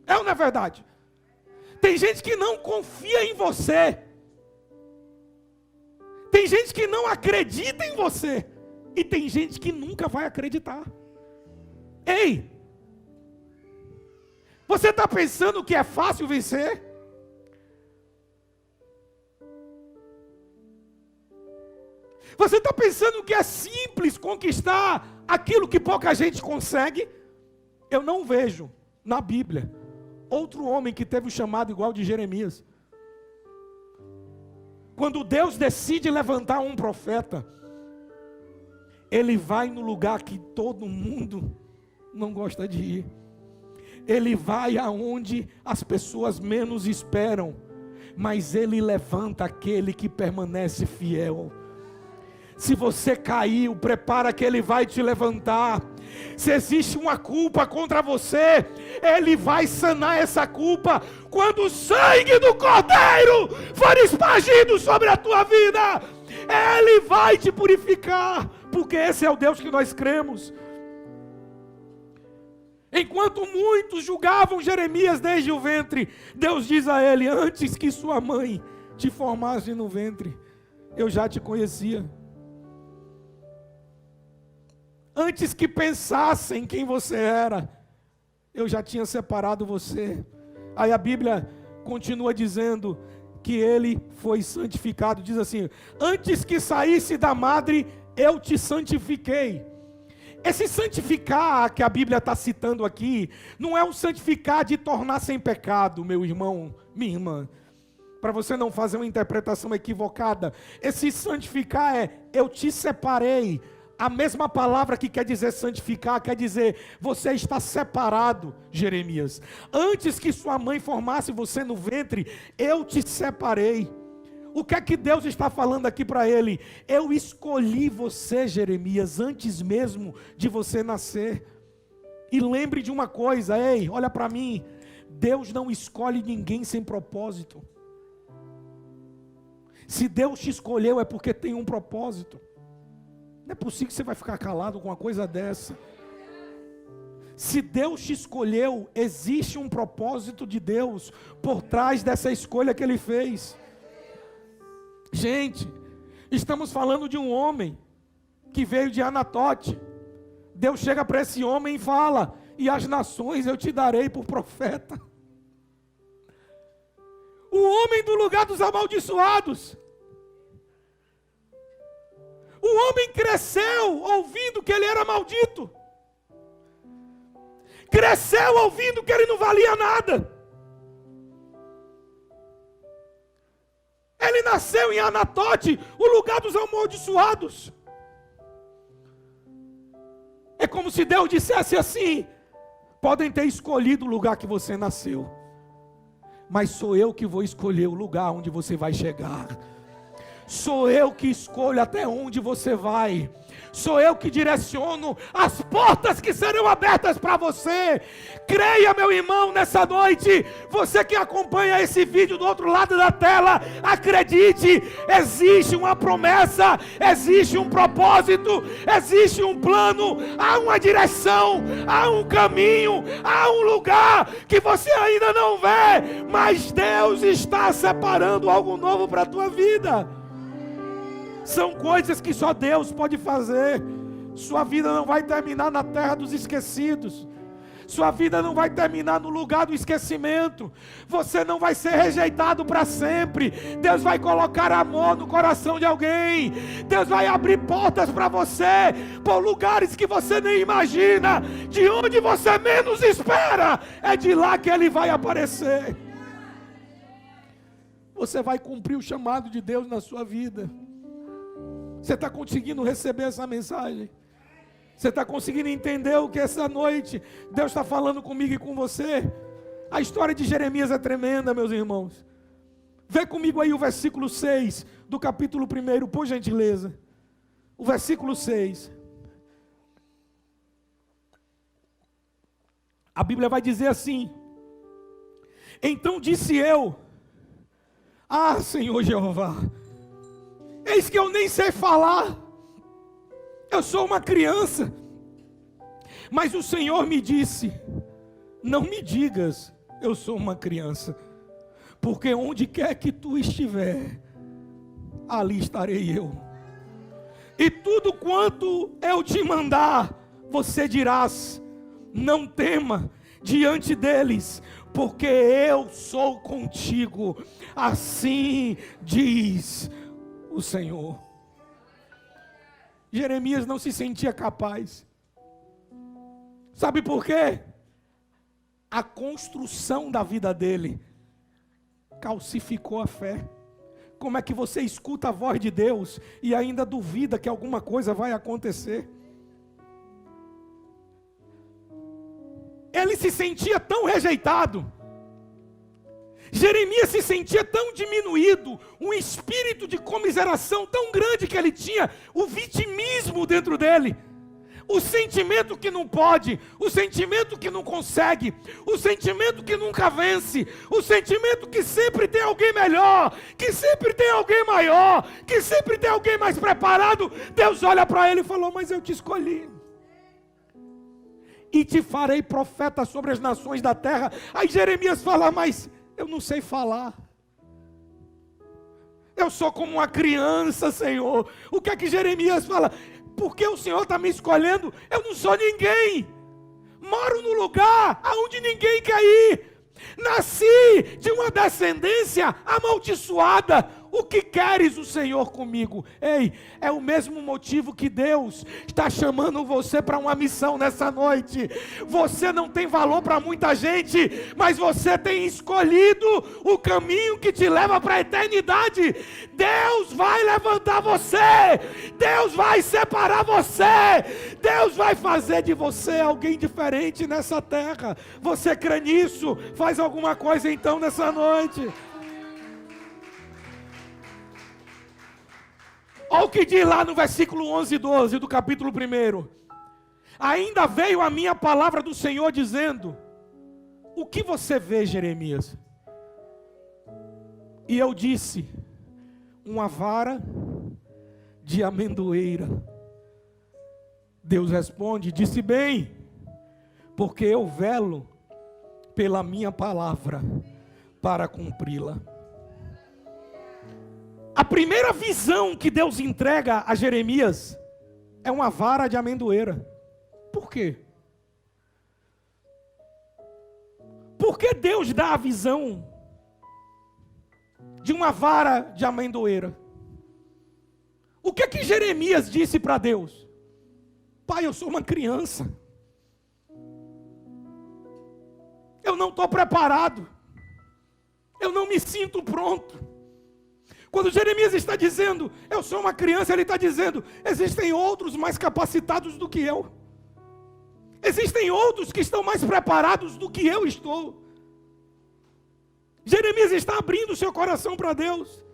É ou não é verdade? Tem gente que não confia em você. Tem gente que não acredita em você. E tem gente que nunca vai acreditar. Ei! Você está pensando que é fácil vencer? Você está pensando que é simples conquistar aquilo que pouca gente consegue? Eu não vejo na Bíblia outro homem que teve o chamado igual de Jeremias. Quando Deus decide levantar um profeta, ele vai no lugar que todo mundo não gosta de ir. Ele vai aonde as pessoas menos esperam, mas ele levanta aquele que permanece fiel. Se você caiu, prepara que Ele vai te levantar. Se existe uma culpa contra você, Ele vai sanar essa culpa quando o sangue do Cordeiro for espargido sobre a tua vida. Ele vai te purificar, porque esse é o Deus que nós cremos. Enquanto muitos julgavam Jeremias desde o ventre, Deus diz a ele: antes que sua mãe te formasse no ventre, eu já te conhecia. Antes que pensassem quem você era, eu já tinha separado você. Aí a Bíblia continua dizendo que ele foi santificado. Diz assim: antes que saísse da madre, eu te santifiquei. Esse santificar que a Bíblia está citando aqui, não é um santificar de tornar sem pecado, meu irmão, minha irmã. Para você não fazer uma interpretação equivocada. Esse santificar é: eu te separei. A mesma palavra que quer dizer santificar, quer dizer, você está separado, Jeremias. Antes que sua mãe formasse você no ventre, eu te separei. O que é que Deus está falando aqui para ele? Eu escolhi você, Jeremias, antes mesmo de você nascer. E lembre de uma coisa, ei, olha para mim. Deus não escolhe ninguém sem propósito. Se Deus te escolheu é porque tem um propósito. Não é possível que você vai ficar calado com uma coisa dessa. Se Deus te escolheu, existe um propósito de Deus por trás dessa escolha que Ele fez. Gente, estamos falando de um homem que veio de Anatote. Deus chega para esse homem e fala: e as nações eu te darei por profeta. O homem do lugar dos amaldiçoados. O homem cresceu ouvindo que ele era maldito. Cresceu ouvindo que ele não valia nada. Ele nasceu em Anatote, o lugar dos amaldiçoados. É como se Deus dissesse assim: podem ter escolhido o lugar que você nasceu, mas sou eu que vou escolher o lugar onde você vai chegar. Sou eu que escolho até onde você vai. Sou eu que direciono as portas que serão abertas para você. Creia, meu irmão, nessa noite. Você que acompanha esse vídeo do outro lado da tela, acredite, existe uma promessa, existe um propósito, existe um plano, há uma direção, há um caminho, há um lugar que você ainda não vê, mas Deus está separando algo novo para a tua vida. São coisas que só Deus pode fazer. Sua vida não vai terminar na terra dos esquecidos. Sua vida não vai terminar no lugar do esquecimento. Você não vai ser rejeitado para sempre. Deus vai colocar amor no coração de alguém. Deus vai abrir portas para você, por lugares que você nem imagina. De onde você menos espera, é de lá que Ele vai aparecer. Você vai cumprir o chamado de Deus na sua vida. Você está conseguindo receber essa mensagem? Você está conseguindo entender o que essa noite Deus está falando comigo e com você? A história de Jeremias é tremenda, meus irmãos. Vê comigo aí o versículo 6 do capítulo 1, por gentileza. O versículo 6. A Bíblia vai dizer assim: então disse eu: ah, Senhor Jeová, eis que eu nem sei falar, eu sou uma criança. Mas o Senhor me disse: não me digas, eu sou uma criança, porque onde quer que tu estiver, ali estarei eu. E tudo quanto eu te mandar, você dirás: não tema diante deles, porque eu sou contigo, assim diz o Senhor. Jeremias não se sentia capaz. Sabe por quê? A construção da vida dele calcificou a fé. Como é que você escuta a voz de Deus e ainda duvida que alguma coisa vai acontecer? Ele se sentia tão rejeitado, Jeremias se sentia tão diminuído, um espírito de comiseração tão grande que ele tinha, o vitimismo dentro dele, o sentimento que não pode, o sentimento que não consegue, o sentimento que nunca vence, o sentimento que sempre tem alguém melhor, que sempre tem alguém maior, que sempre tem alguém mais preparado. Deus olha para ele e falou: mas eu te escolhi e te farei profeta sobre as nações da terra. Aí Jeremias fala: mas eu não sei falar, eu sou como uma criança, Senhor. O que é que Jeremias fala? Porque o Senhor está me escolhendo, eu não sou ninguém, moro no lugar aonde ninguém quer ir, nasci de uma descendência amaldiçoada. O que queres o Senhor comigo? Ei, é o mesmo motivo que Deus está chamando você para uma missão nessa noite. Você não tem valor para muita gente, mas você tem escolhido o caminho que te leva para a eternidade. Deus vai levantar você, Deus vai separar você, Deus vai fazer de você alguém diferente nessa terra. Você crê nisso? Faz alguma coisa então nessa noite. Olha o que diz lá no versículo 11 e 12 do capítulo 1. Ainda veio a minha palavra do Senhor dizendo: o que você vê, Jeremias? E eu disse: uma vara de amendoeira. Deus responde: disse bem, porque eu velo pela minha palavra para cumpri-la. A primeira visão que Deus entrega a Jeremias é uma vara de amendoeira. Por quê? Por que Deus dá a visão de uma vara de amendoeira? O que é que Jeremias disse para Deus? Pai, eu sou uma criança, eu não estou preparado, eu não me sinto pronto. Quando Jeremias está dizendo, eu sou uma criança, ele está dizendo, existem outros mais capacitados do que eu. Existem outros que estão mais preparados do que eu estou. Jeremias está abrindo seu coração para Deus.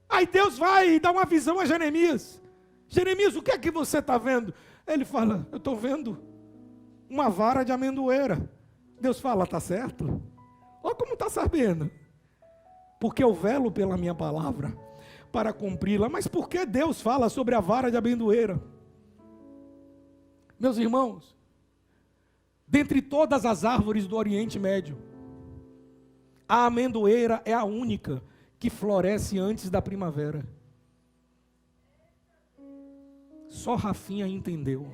Aí Deus vai dar uma visão a Jeremias. Jeremias, o que é que você está vendo? Ele fala, eu estou vendo uma vara de amendoeira. Deus fala, está certo? Olha como está sabendo. Porque eu velo pela minha palavra para cumpri-la. Mas por que Deus fala sobre a vara de amendoeira? Meus irmãos, dentre todas as árvores do Oriente Médio, a amendoeira é a única que floresce antes da primavera. Só Rafinha entendeu.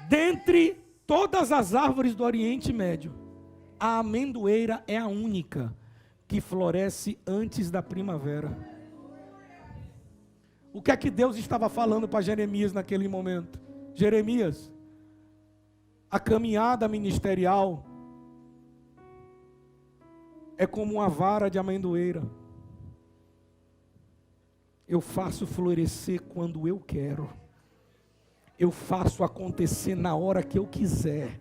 Dentre todas as árvores do Oriente Médio, a amendoeira é a única que floresce antes da primavera. O que é que Deus estava falando para Jeremias naquele momento? Jeremias, a caminhada ministerial é como uma vara de amendoeira. Eu faço florescer quando eu quero. Eu faço acontecer na hora que eu quiser.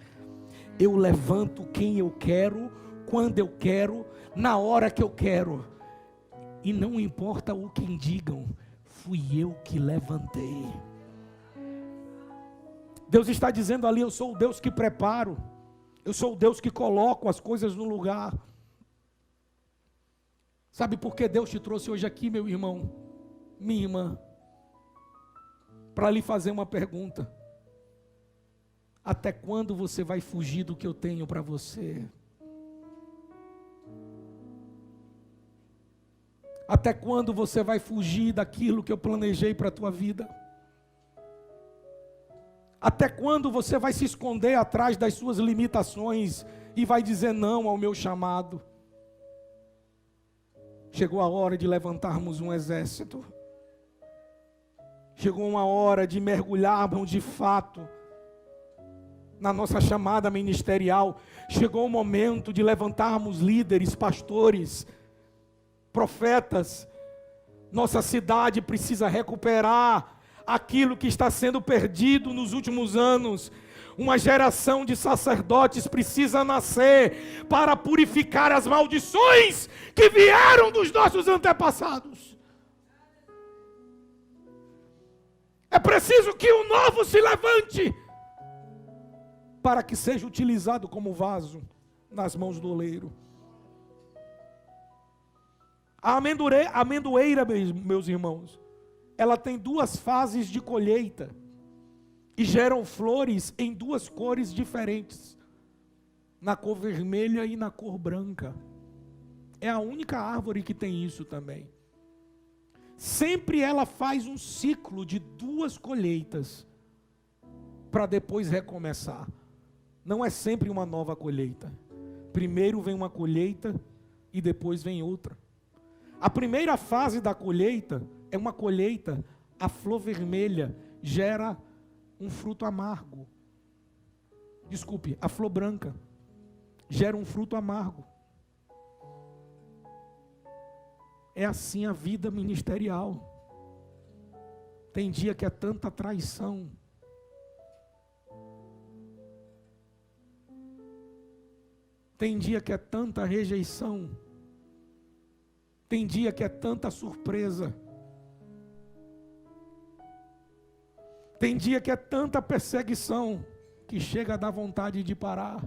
Eu levanto quem eu quero, quando eu quero, na hora que eu quero. E não importa o que digam, fui eu que levantei. Deus está dizendo ali, eu sou o Deus que preparo. Eu sou o Deus que coloco as coisas no lugar. Sabe por que Deus te trouxe hoje aqui, meu irmão, minha irmã? Para lhe fazer uma pergunta. Até quando você vai fugir do que eu tenho para você? Até quando você vai fugir daquilo que eu planejei para a tua vida? Até quando você vai se esconder atrás das suas limitações e vai dizer não ao meu chamado? Chegou a hora de levantarmos um exército. Chegou uma hora de mergulharmos de fato na nossa chamada ministerial. Chegou o momento de levantarmos líderes, pastores, profetas. Nossa cidade precisa recuperar aquilo que está sendo perdido nos últimos anos. Uma geração de sacerdotes precisa nascer para purificar as maldições que vieram dos nossos antepassados. É preciso que o novo se levante para que seja utilizado como vaso nas mãos do oleiro. A amendoeira, meus irmãos, ela tem duas fases de colheita e geram flores em duas cores diferentes, na cor vermelha e na cor branca. É a única árvore que tem isso também. Sempre ela faz um ciclo de duas colheitas para depois recomeçar. Não é sempre uma nova colheita. Primeiro vem uma colheita e depois vem outra. A primeira fase da colheita é uma colheita, a flor vermelha gera um fruto amargo. Desculpe, a flor branca gera um fruto amargo. É assim a vida ministerial. Tem dia que é tanta traição. Tem dia que é tanta rejeição. Tem dia que é tanta surpresa. Tem dia que é tanta perseguição que chega a dar vontade de parar.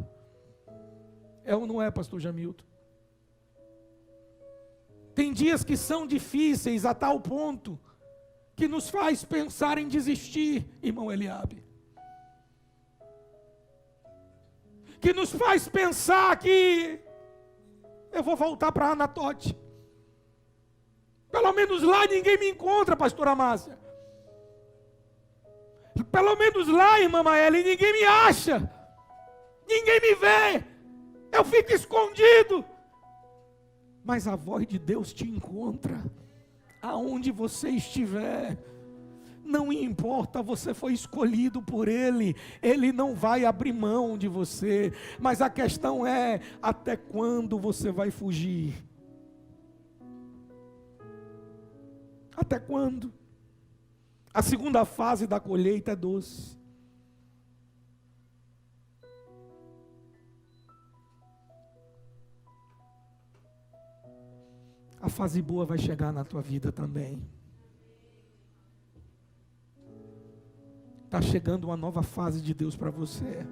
É ou não é, pastor Jamilton? Tem dias que são difíceis a tal ponto que nos faz pensar em desistir, irmão Eliabe. Que nos faz pensar que eu vou voltar para Anatote. Pelo menos lá ninguém me encontra, pastora Márcia. Pelo menos lá, irmã Maeli, ninguém me acha. Ninguém me vê. Eu fico escondido. Mas a voz de Deus te encontra. Aonde você estiver. Não importa, você foi escolhido por Ele. Ele não vai abrir mão de você. Mas a questão é, até quando você vai fugir? Até quando? A segunda fase da colheita é doce. A fase boa vai chegar na tua vida também. Está chegando uma nova fase de Deus para você.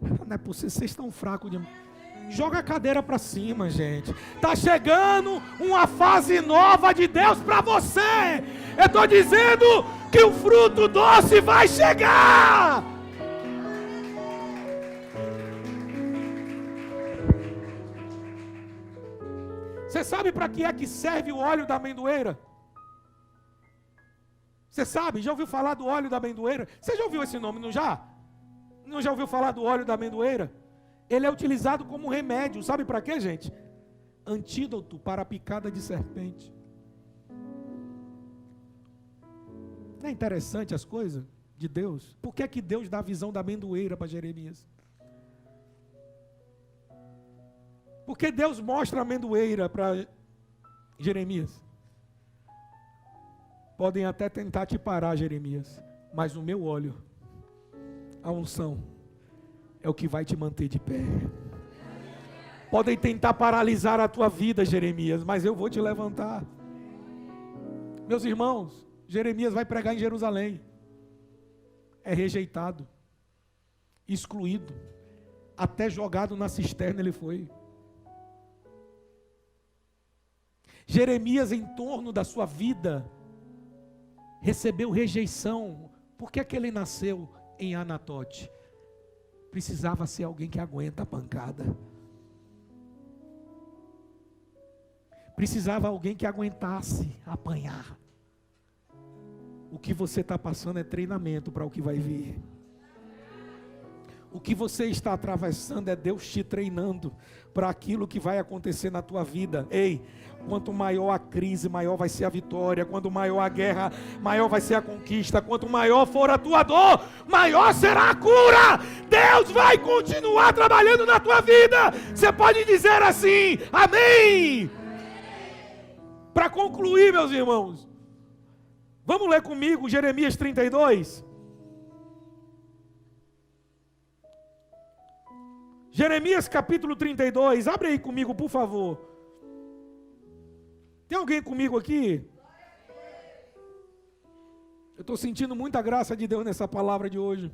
Não é possível, vocês estão fracos demais. Joga a cadeira para cima, gente. Está chegando uma fase nova de Deus para você. Eu estou dizendo que o fruto doce vai chegar. Você sabe para que é que serve o óleo da amendoeira? Você sabe? Já ouviu falar do óleo da amendoeira? Você já ouviu esse nome, não já? Não já ouviu falar do óleo da amendoeira? Ele é utilizado como remédio, sabe para quê, gente? Antídoto para a picada de serpente. Não é interessante as coisas de Deus? Por que é que Deus dá a visão da amendoeira para Jeremias? Por que Deus mostra a amendoeira para Jeremias? Podem até tentar te parar, Jeremias, mas o meu óleo, a unção, é o que vai te manter de pé. Podem tentar paralisar a tua vida, Jeremias, mas eu vou te levantar. Meus irmãos, Jeremias vai pregar em Jerusalém. É rejeitado, excluído, até jogado na cisterna ele foi. Jeremias, em torno da sua vida, recebeu rejeição. Por que é que ele nasceu em Anatote? Precisava ser alguém que aguenta a pancada. Precisava alguém que aguentasse apanhar. O que você está passando é treinamento para o que vai vir. O que você está atravessando é Deus te treinando para aquilo que vai acontecer na tua vida. Ei, quanto maior a crise, maior vai ser a vitória. Quanto maior a guerra, maior vai ser a conquista. Quanto maior for a tua dor, maior será a cura. Deus vai continuar trabalhando na tua vida. Você pode dizer assim, amém? Para concluir, meus irmãos, vamos ler comigo Jeremias 32? Jeremias capítulo 32, abre aí comigo, por favor. Tem alguém comigo aqui? Eu estou sentindo muita graça de Deus nessa palavra de hoje.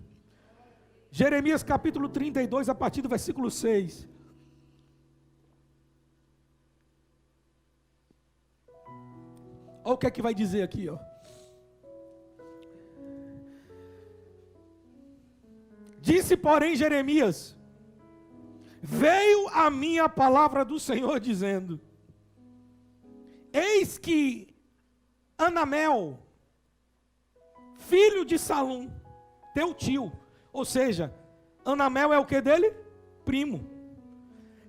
Jeremias capítulo 32, a partir do versículo 6. Olha o que é que vai dizer aqui, ó. Disse, porém, Jeremias: veio a mim a palavra do Senhor dizendo: eis que Anamel, filho de Salum, teu tio, ou seja, Anamel é o que dele? Primo.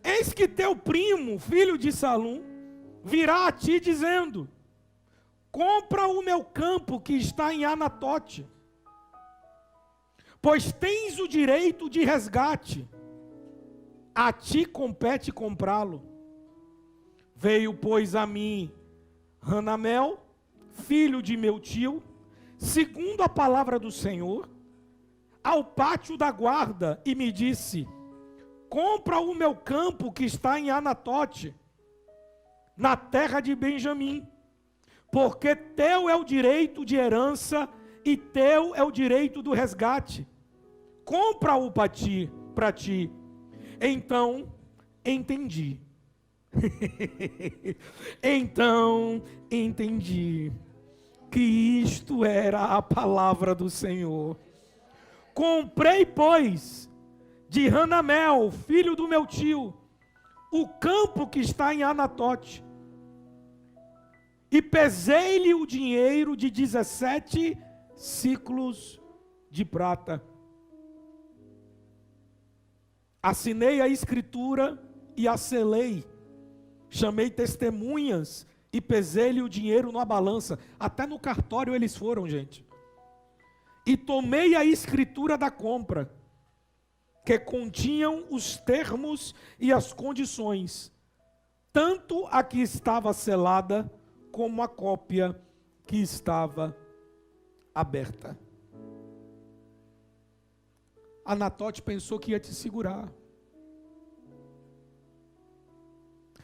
Eis que teu primo, filho de Salum, virá a ti dizendo: compra o meu campo que está em Anatote, pois tens o direito de resgate, a ti compete comprá-lo. Veio, pois, a mim Hanamel, filho de meu tio, segundo a palavra do Senhor, ao pátio da guarda, e me disse: compra o meu campo que está em Anatote, na terra de Benjamim, porque teu é o direito de herança e teu é o direito do resgate. Compra-o para ti. Então entendi. Então entendi que isto era a palavra do Senhor. Comprei, pois, de Hanamel, filho do meu tio, o campo que está em Anatote, e pesei-lhe o dinheiro de 17 siclos de prata. Assinei a escritura e a selei. Chamei testemunhas e pesei-lhe o dinheiro numa balança. Até no cartório eles foram, gente. E tomei a escritura da compra, que continham os termos e as condições, tanto a que estava selada, como a cópia que estava aberta. Anatote pensou que ia te segurar.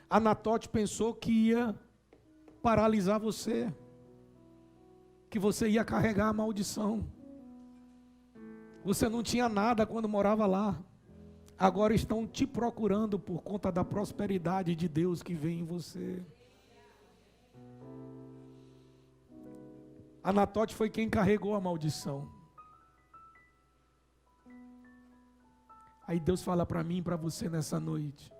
Anatote pensou que ia paralisar você, que você ia carregar a maldição. Você não tinha nada quando morava lá. Agora estão te procurando por conta da prosperidade de Deus que vem em você. Anatote foi quem carregou a maldição. Aí Deus fala para mim e para você nessa noite: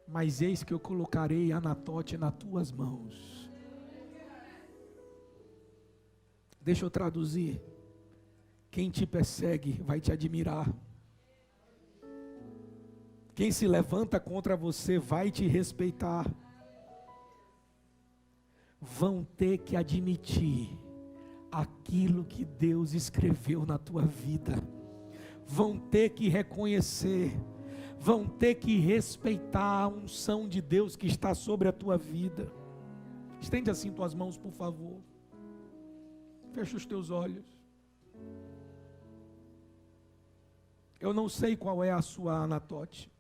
mas eis que eu colocarei Anatote nas tuas mãos. Deixa eu traduzir. Quem te persegue vai te admirar. Quem se levanta contra você vai te respeitar. Vão ter que admitir aquilo que Deus escreveu na tua vida. Vão ter que reconhecer, vão ter que respeitar a unção de Deus que está sobre a tua vida. Estende assim tuas mãos, por favor. Fecha os teus olhos. Eu não sei qual é a sua Anatote.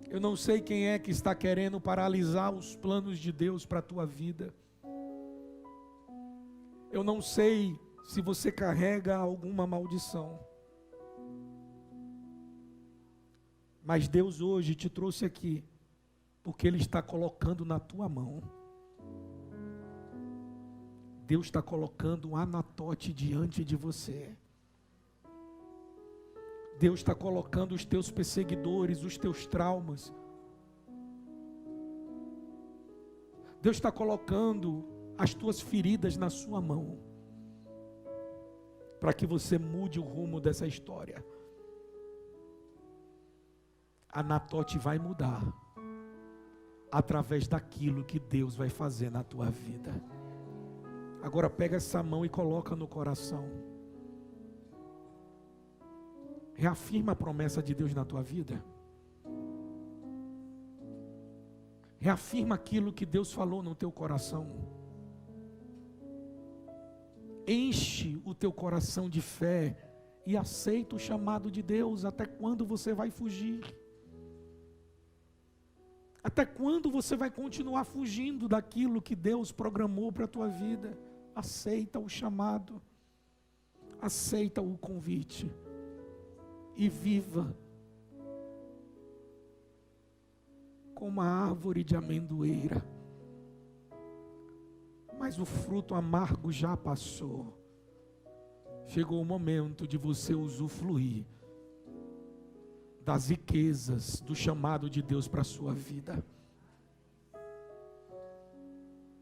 Eu não sei quem é que está querendo paralisar os planos de Deus para a tua vida. Eu não sei se você carrega alguma maldição. Mas Deus hoje te trouxe aqui, porque Ele está colocando na tua mão. Deus está colocando um Anatote diante de você. Deus está colocando os teus perseguidores, os teus traumas. Deus está colocando as tuas feridas na sua mão, para que você mude o rumo dessa história. Anatote vai mudar através daquilo que Deus vai fazer na tua vida. Agora pega essa mão e coloca no coração. Reafirma a promessa de Deus na tua vida. Reafirma aquilo que Deus falou no teu coração. Enche o teu coração de fé e aceita o chamado de Deus. Até quando você vai fugir? Até quando você vai continuar fugindo daquilo que Deus programou para a tua vida? Aceita o chamado, aceita o convite e viva como a árvore de amendoeira. Mas o fruto amargo já passou. Chegou o momento de você usufruir das riquezas do chamado de Deus para a sua vida.